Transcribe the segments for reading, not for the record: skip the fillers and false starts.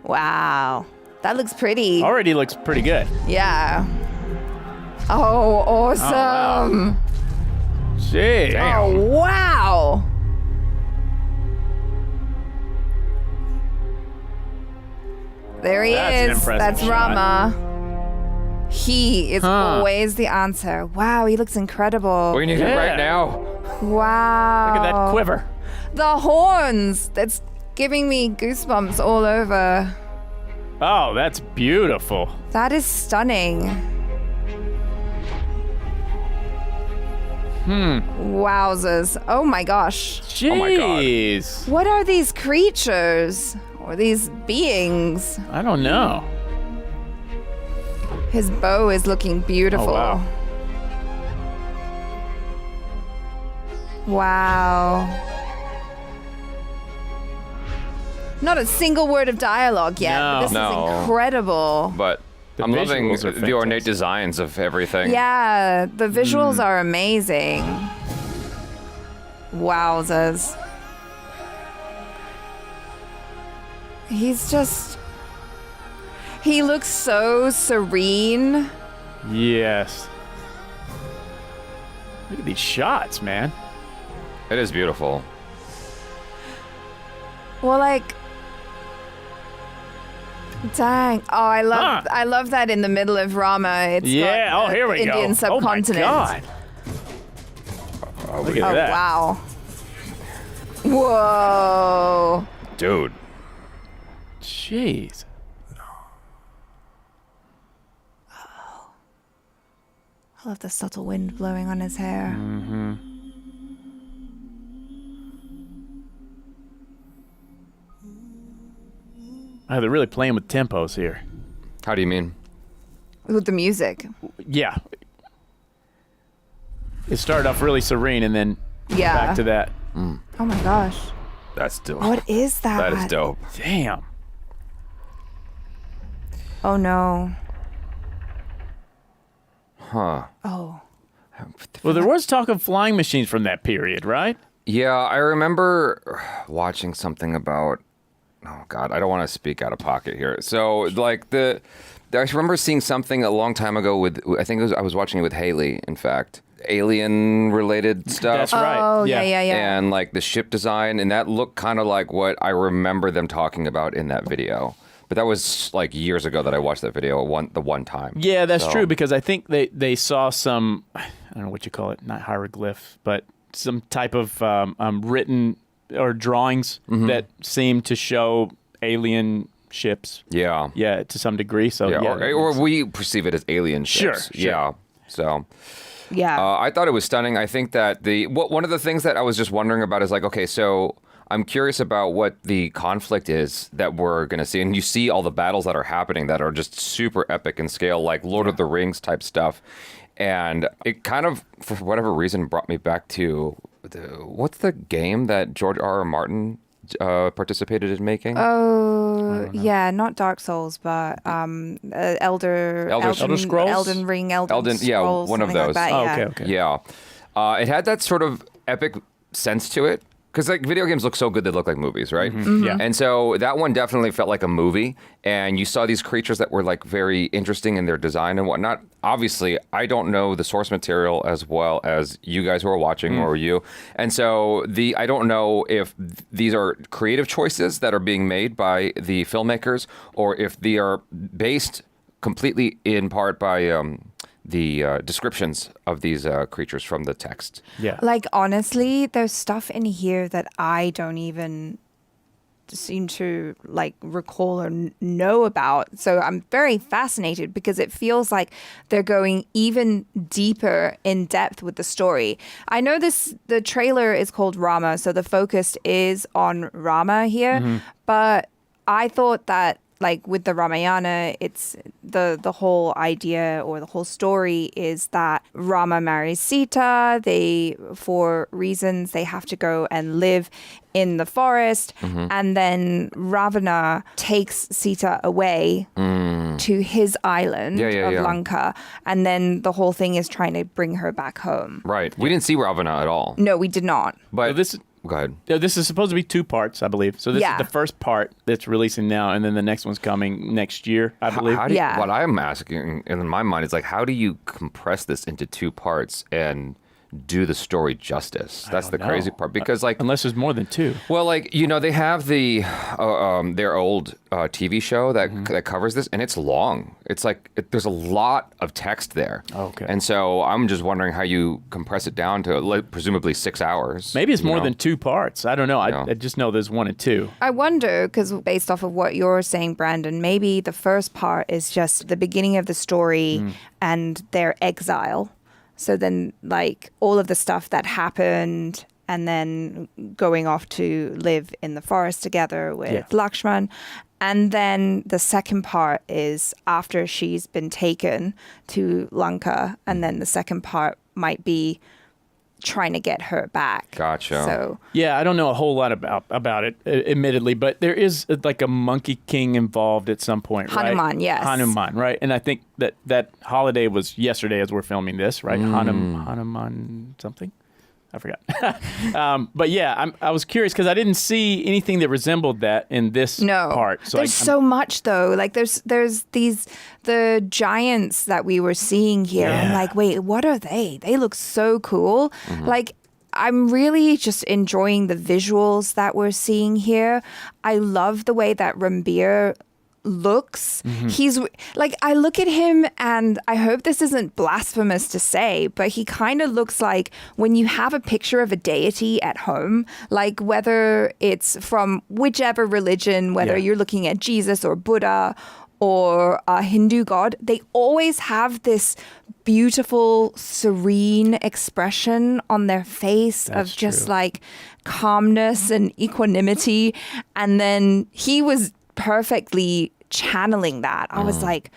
Wow. That looks pretty. Already looks pretty good. Yeah. Oh, awesome. Gee. Oh, wow. There he That's an is. impressive That's shot. Rama. He is always the answer. Wow, he looks incredible. We need it right now. Wow. Look at that quiver. The horns. That's giving me goosebumps all over. Oh, that's beautiful. That is stunning. Wowzers. Oh my gosh. Jeez. Oh my God. What are these creatures? Or these beings? I don't know. His bow is looking beautiful. Oh, wow. Wow. Not a single word of dialogue yet, but this No. is incredible. But The I'm loving visuals are the ornate fantastic. designs of everything. Yeah, the visuals are amazing. Wowzers. He looks so serene. Yes. Look at these shots, man. It is beautiful. Well, like, dang. Oh, I love that in the middle of Rama. It's Yeah. got Oh, here the we go. Indian subcontinent. Oh my God. Look at Oh, that. wow. Whoa. Dude. Jeez. I love the subtle wind blowing on his hair. Oh, they're really playing with tempos here. How do you mean? With the music. Yeah. It started off really serene and then Yeah. back to that. Oh my gosh. That's dope. What is that? That is dope. Damn. Oh no. Huh. Oh. Well, there was talk of flying machines from that period, right? Yeah, I remember watching something about. Oh God, I don't want to speak out of pocket here. So, like I remember seeing something a long time ago with. I think I was watching it with Haley. In fact, alien-related stuff. That's right. Oh, yeah. And like the ship design, and that looked kind of like what I remember them talking about in that video. But that was like years ago that I watched that video the one time. Yeah, that's So- true because I think they saw some, I don't know what you call it, not hieroglyph, but some type of written or drawings that seem to show alien ships. Yeah. Yeah, to some degree. So Yeah, yeah, or we perceive it as alien ships. Sure. Yeah. So Yeah. I thought it was stunning. I think that one of the things that I was just wondering about is like, okay, so I'm curious about what the conflict is that we're going to see. And you see all the battles that are happening that are just super epic in scale, like Lord of the Rings type stuff. And it kind of, for whatever reason, brought me back to what's the game that George R.R. Martin participated in making? Oh, yeah, not Dark Souls, but Elden Scrolls? Elden Ring, Elden, yeah, Scrolls, one of something like those. that, Oh, yeah. okay. Yeah. It had that sort of epic sense to it. Because like video games look so good, they look like movies, right? Yeah. And so that one definitely felt like a movie. And you saw these creatures that were like very interesting in their design and whatnot. Obviously, I don't know the source material as well as you guys who are watching or you. And so I don't know if these are creative choices that are being made by the filmmakers or if they are based completely in part by the descriptions of these creatures from the text. Yeah. Like, honestly, there's stuff in here that I don't even seem to like recall or know about. So I'm very fascinated because it feels like they're going even deeper in depth with the story. I know the trailer is called Rama, so the focus is on Rama here, but I thought that like with the Ramayana, it's the whole idea or the whole story is that Rama marries Sita. For reasons, they have to go and live in the forest. And then Ravana takes Sita away to his island of Lanka. And then the whole thing is trying to bring her back home. Right. We didn't see Ravana at all. No, we did not. But So this Go ahead. This is supposed to be 2 parts, I believe. So this is the first part that's releasing now, and then the next one's coming next year, I believe. How do you, what I'm asking in my mind is like, how do you compress this into 2 parts and do the story justice? That's the crazy part, because like, unless there's more than 2. well, like, you know, they have the their old TV show that covers this, and it's long. It's like there's a lot of text there. Okay. And so I'm just wondering how you compress it down to like, presumably 6 hours. Maybe it's more know? than 2 parts. I don't know. I just know there's 1 and 2. I wonder, because based off of what you're saying, Brandon, maybe the first part is just the beginning of the story and their exile. So then, like, all of the stuff that happened and then going off to live in the forest together with Lakshman. And then the second part is after she's been taken to Lanka. And then the second part might be trying to get her back. Gotcha. So Yeah, I don't know a whole lot about it, admittedly, but there is like a monkey king involved at some point, right? Hanuman, yes. Hanuman, right? And I think that holiday was yesterday as we're filming this, right? Hanuman something? I forgot. But yeah, I was curious because I didn't see anything that resembled that in this part. So there's so much though. Like there's the giants that we were seeing here. I'm like, wait, what are they? They look so cool. Like I'm really just enjoying the visuals that we're seeing here. I love the way that Ranbir looks. He's like, I look at him and I hope this isn't blasphemous to say, but he kind of looks like when you have a picture of a deity at home, like whether it's from whichever religion, whether you're looking at Jesus or Buddha or a Hindu god, they always have this beautiful, serene expression on their face of just like calmness and equanimity. And then he was perfectly channeling that. I was like,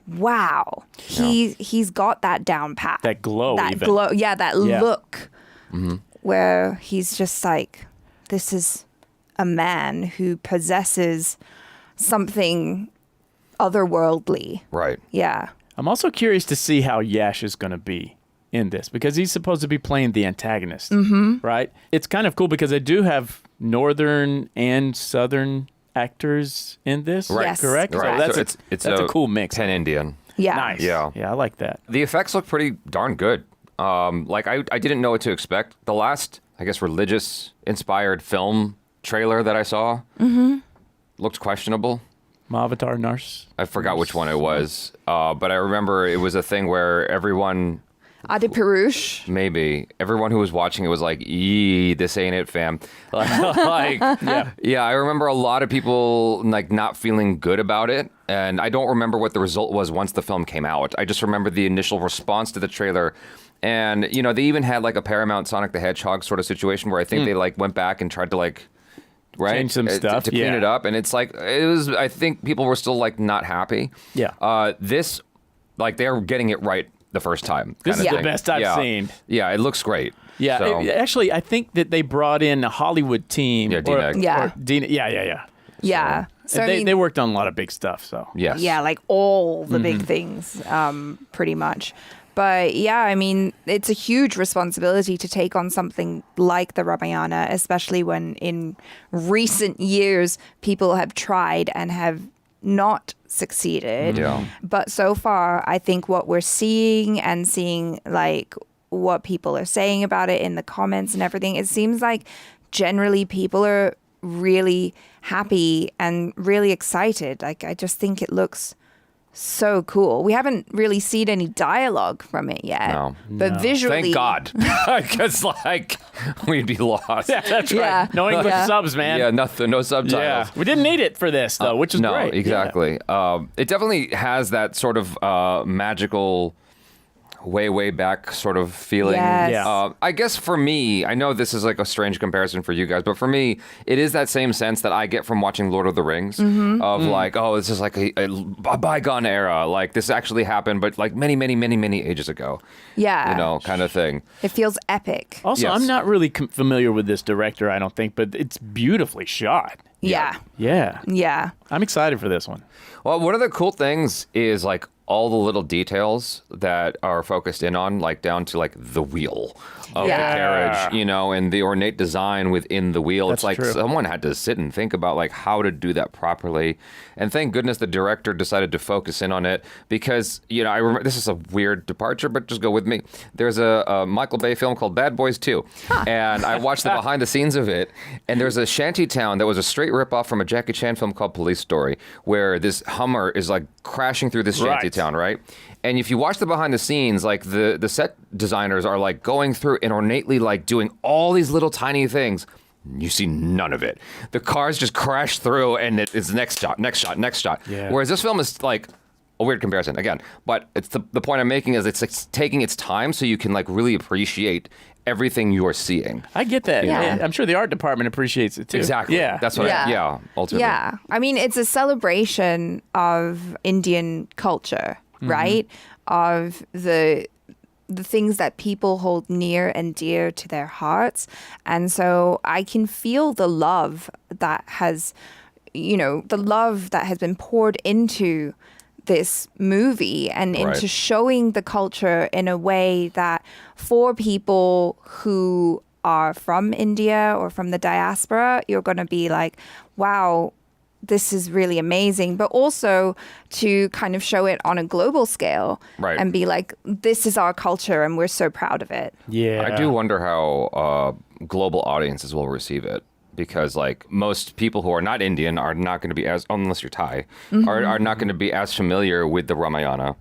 wow, he's got that down pat. That glow, that look where he's just like, this is a man who possesses something otherworldly. Right. Yeah. I'm also curious to see how Yash is going to be in this because he's supposed to be playing the antagonist, right? It's kind of cool because they do have northern and southern actors in this, right? Yes. Correct. Right. So that's a cool mix. Pan-Indian. Yeah. Nice. Yeah. I like that. The effects look pretty darn good. Like I didn't know what to expect. The last, I guess, religious-inspired film trailer that I saw looked questionable. Mavatar Nars. I forgot which one it was, but I remember it was a thing where everyone, Adipurush. maybe everyone who was watching it was like, "Eee, this ain't it, fam." Like, yeah. I remember a lot of people like not feeling good about it, and I don't remember what the result was once the film came out. I just remember the initial response to the trailer, and you know they even had like a Paramount Sonic the Hedgehog sort of situation where I think they like went back and tried to like. Right? Change some stuff. To clean it up. And it's like, I think people were still like not happy. Yeah. This, like they're getting it right the first time. This is kinda the thing. best I've seen. Yeah, it looks great. Yeah. So, Actually, I think that they brought in a Hollywood team. Yeah, DNEG. Yeah. So they worked on a lot of big stuff. So yes. Yeah, like all the big things, pretty much. But yeah, I mean, it's a huge responsibility to take on something like the Ramayana, especially when in recent years people have tried and have not succeeded. Yeah. But so far, I think what we're seeing and seeing like what people are saying about it in the comments and everything, it seems like generally people are really happy and really excited. Like, I just think it looks so cool. We haven't really seen any dialogue from it yet. No. But visually... Thank God. Because, like, we'd be lost. yeah, that's right. Yeah. No English subs, man. Yeah, nothing, no subtitles. Yeah. We didn't need it for this, though, which is no, great. exactly. It definitely has that sort of magical, way back sort of feeling. Yes. Yeah. I guess for me, I know this is like a strange comparison for you guys, but for me, it is that same sense that I get from watching Lord of the Rings of like, oh, this is like a bygone era. Like this actually happened, but like many ages ago. Yeah. You know, kind of thing. It feels epic. Also, Yes. I'm not really familiar with this director, I don't think, but it's beautifully shot. Yeah. Yeah. Yeah. I'm excited for this one. Well, one of the cool things is like all the little details that are focused in on, like down to like the wheel of the carriage, you know, and the ornate design within the wheel. That's it's like true. someone had to sit and think about like how to do that properly. And thank goodness the director decided to focus in on it because, you know, I remember, this is a weird departure, but just go with me. There's a Michael Bay film called Bad Boys 2. And I watched the behind the scenes of it. And there's a shanty town that was a straight ripoff from a Jackie Chan film called Police Story, where this Hummer is like crashing through this shanty town, right? And if you watch the behind the scenes, like the set designers are like going through and ornately like doing all these little tiny things. You see none of it. The cars just crash through and it's next shot, next shot, next shot. Yeah. Whereas this film is like a weird comparison again, but it's the point I'm making is it's taking its time so you can like really appreciate everything you're seeing. I get that. Yeah. And I'm sure the art department appreciates it too. Exactly. Yeah. That's what ultimately. Yeah. I mean, it's a celebration of Indian culture, right? Of the things that people hold near and dear to their hearts. And so I can feel the love that has, you know, the love that has been poured into this movie and into showing the culture in a way that for people who are from India or from the diaspora, you're going to be like, wow, this is really amazing. But also to kind of show it on a global scale and be like, this is our culture and we're so proud of it. Yeah. I do wonder how global audiences will receive it. Because like most people who are not Indian are not going to be as, unless you're Thai, are not going to be as familiar with the Ramayana.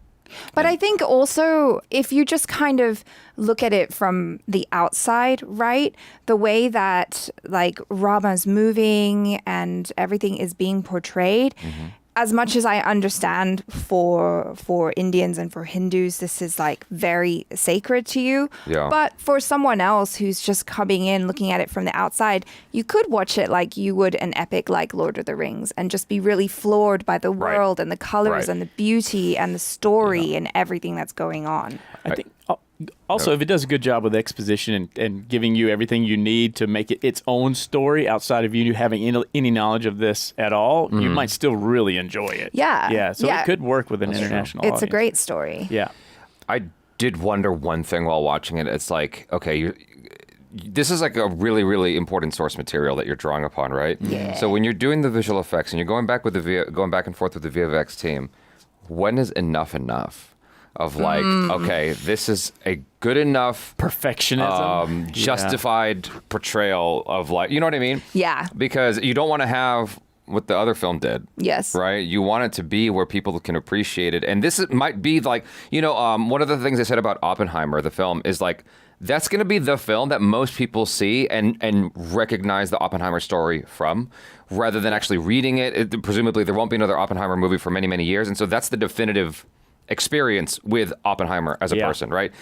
But I think also if you just kind of look at it from the outside, right? The way that like Rama's moving and everything is being portrayed, as much as I understand for Indians and for Hindus, this is like very sacred to you. Yeah. But for someone else who's just coming in, looking at it from the outside, you could watch it like you would an epic like Lord of the Rings and just be really floored by the world and the colors and the beauty and the story and everything that's going on. I think also if it does a good job with exposition and giving you everything you need to make it its own story outside of you having any knowledge of this at all, you might still really enjoy it. Yeah. Yeah. So it could work with an international It's audience. a great story. Yeah. I did wonder one thing while watching it. It's like, okay, this is like a really, really important source material that you're drawing upon, right? Yeah. So when you're doing the visual effects and you're going back and forth with the VFX team, when is enough? Of like, okay, this is a good enough Perfectionism. justified portrayal of like, you know what I mean? Yeah. Because you don't want to have what the other film did. Yes. Right? You want it to be where people can appreciate it. And this might be like, you know, one of the things I said about Oppenheimer, the film, is like, that's going to be the film that most people see and recognize the Oppenheimer story from, rather than actually reading it. Presumably, there won't be another Oppenheimer movie for many, many years. And so that's the definitive experience with Oppenheimer as a person, right?